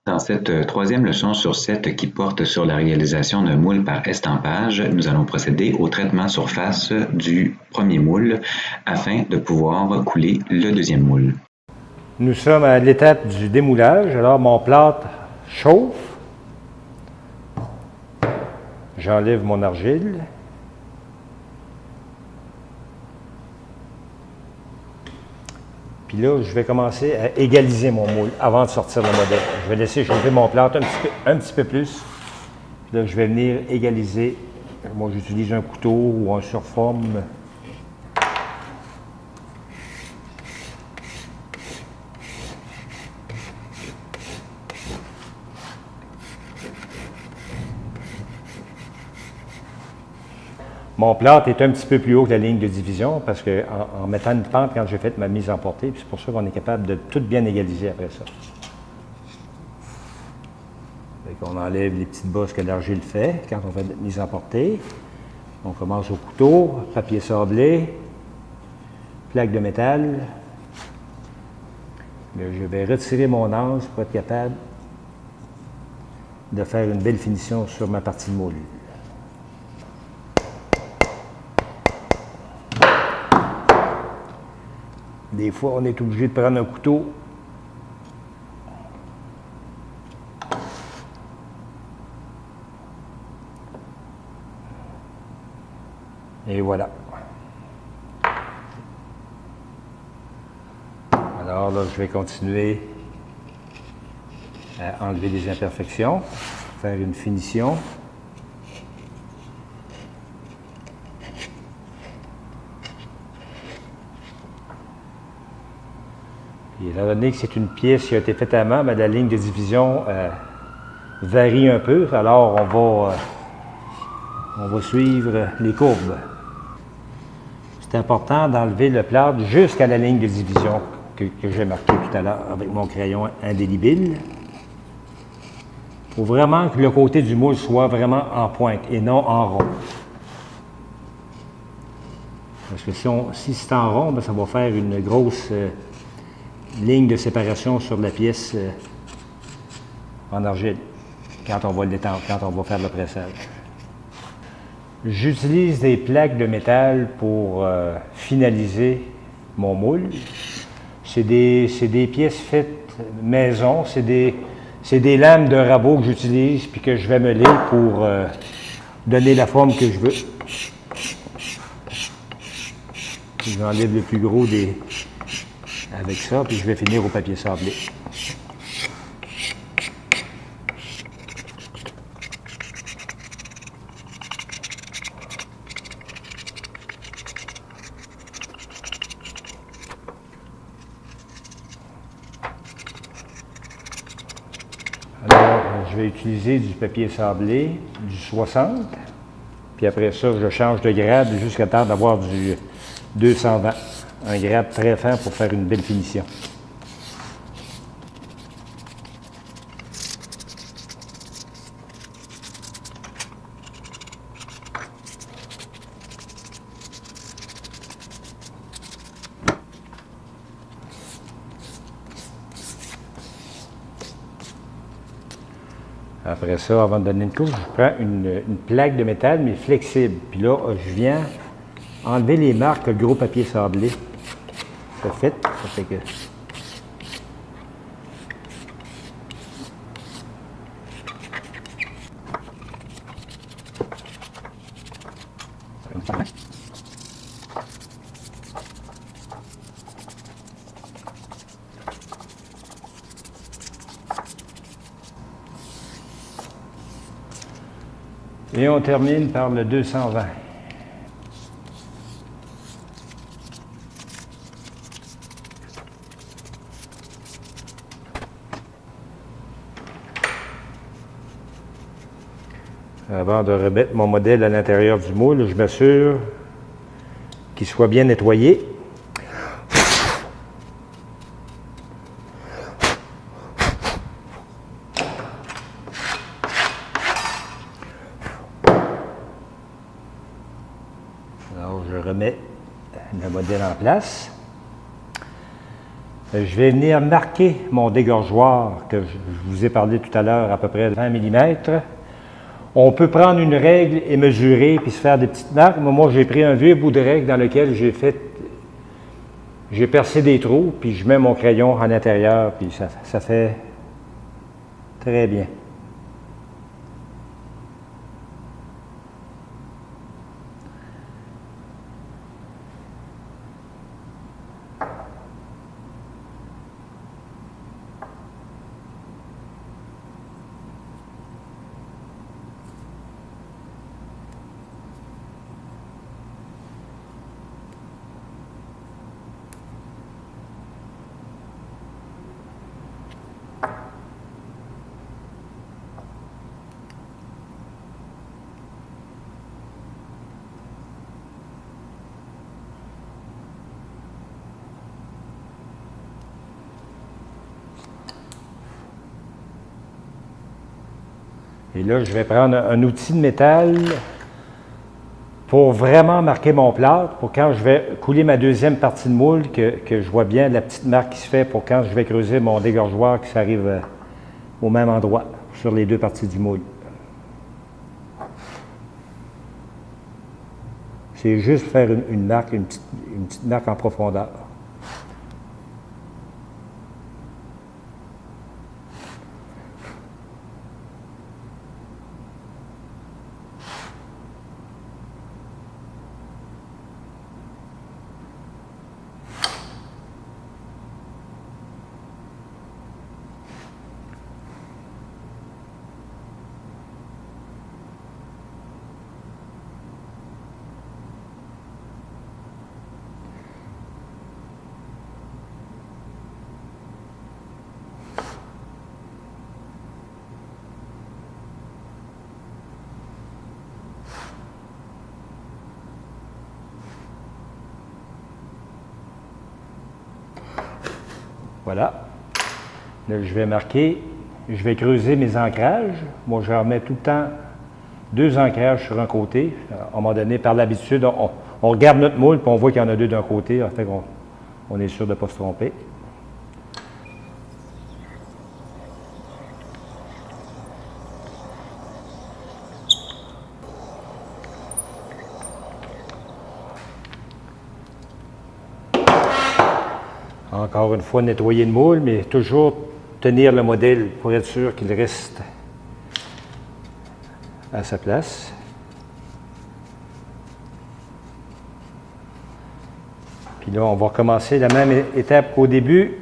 Dans cette troisième leçon sur 7 qui porte sur la réalisation d'un moule par estampage, nous allons procéder au traitement surface du premier moule afin de pouvoir couler le deuxième moule. Nous sommes à l'étape du démoulage. Alors mon plâtre chauffe. J'enlève mon argile. Puis là, je vais commencer à égaliser mon moule avant de sortir le modèle. Je vais laisser chauffer mon plâtre un petit peu plus. Puis là, je vais venir égaliser. Moi, j'utilise un couteau ou un surforme. Mon plâtre est un petit peu plus haut que la ligne de division parce qu'en mettant une pente quand j'ai fait ma mise en portée, c'est pour ça qu'on est capable de tout bien égaliser après ça. On enlève les petites bosses que l'argile fait quand on fait notre mise en portée. On commence au couteau, papier sablé, plaque de métal. Là, je vais retirer mon anse pour être capable de faire une belle finition sur ma partie de moule. Des fois, on est obligé de prendre un couteau. Et voilà. Alors là, je vais continuer à enlever les imperfections, faire une finition. Et étant donné que c'est une pièce qui a été faite à main, mais la ligne de division varie un peu, alors on va suivre les courbes. C'est important d'enlever le plâtre jusqu'à la ligne de division que j'ai marquée tout à l'heure avec mon crayon indélébile. Il faut vraiment que le côté du moule soit vraiment en pointe et non en rond. Parce que si c'est en rond, bien, ça va faire une grosse ligne de séparation sur la pièce en argile quand on va l'étendre, quand on va faire le pressage. J'utilise des plaques de métal pour finaliser mon moule. C'est des pièces faites maison, c'est des lames de rabot que j'utilise puis que je vais meuler pour donner la forme que je veux. J'enlève le plus gros avec ça, puis je vais finir au papier sablé. Alors, je vais utiliser du papier sablé, du 60, puis après ça, je change de grade jusqu'à temps d'avoir du 220. Un grade très fin pour faire une belle finition. Après ça, avant de donner une couche, je prends une plaque de métal, mais flexible. Puis là, je viens enlever les marques que le gros papier sablé a fait. Ça fait que... Et on termine par le 220. Avant de remettre mon modèle à l'intérieur du moule, je m'assure qu'il soit bien nettoyé. Alors, je remets le modèle en place. Je vais venir marquer mon dégorgeoir que je vous ai parlé tout à l'heure, à peu près 20 mm. On peut prendre une règle et mesurer puis se faire des petites marques. Moi, j'ai pris un vieux bout de règle dans lequel j'ai percé des trous, puis je mets mon crayon à l'intérieur, puis ça fait très bien. Et là, je vais prendre un outil de métal pour vraiment marquer mon plâtre, pour quand je vais couler ma deuxième partie de moule, que je vois bien la petite marque qui se fait pour quand je vais creuser mon dégorgeoir, que ça arrive au même endroit, sur les deux parties du moule. C'est juste faire une marque, une petite marque en profondeur. Voilà. Là, je vais marquer, je vais creuser mes ancrages. Moi, je remets tout le temps 2 ancrages sur un côté. À un moment donné, par l'habitude, on regarde notre moule et on voit qu'il y en a 2 d'un côté. En fait, on est sûr de ne pas se tromper. Encore une fois, nettoyer le moule, mais toujours tenir le modèle pour être sûr qu'il reste à sa place. Puis là, on va recommencer la même étape qu'au début.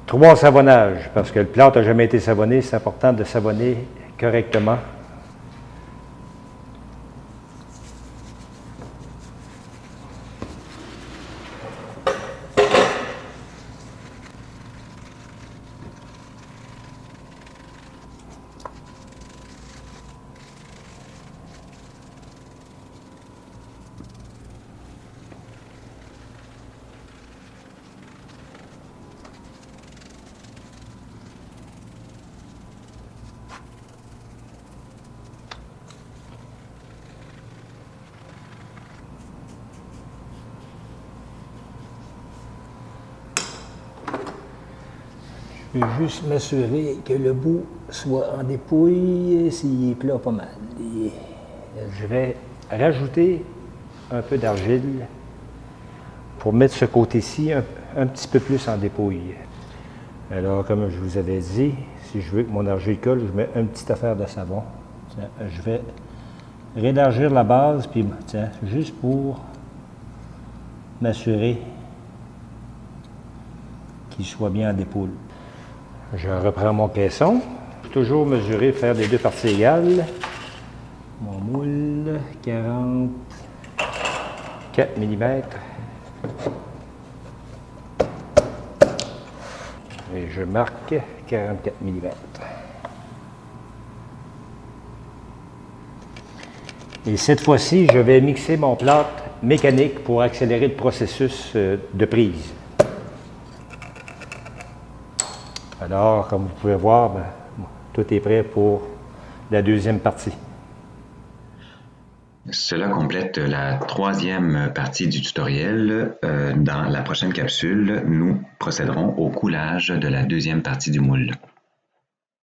3 savonnages, parce que le plâtre n'a jamais été savonné, c'est important de savonner correctement. Je vais juste m'assurer que le bout soit en dépouille, s'il est plat pas mal. Et je vais rajouter un peu d'argile pour mettre ce côté-ci un petit peu plus en dépouille. Alors, comme je vous avais dit, si je veux que mon argile colle, je mets une petite affaire de savon. Tiens, je vais réélargir la base, puis tiens, juste pour m'assurer qu'il soit bien en dépouille. Je reprends mon caisson. Toujours mesurer, faire les 2 parties égales. Mon moule, 44 mm. Et je marque 44 mm. Et cette fois-ci, je vais mixer mon plâtre mécanique pour accélérer le processus de prise. Alors, comme vous pouvez voir, tout est prêt pour la deuxième partie. Cela complète la troisième partie du tutoriel. Dans la prochaine capsule, nous procéderons au coulage de la deuxième partie du moule.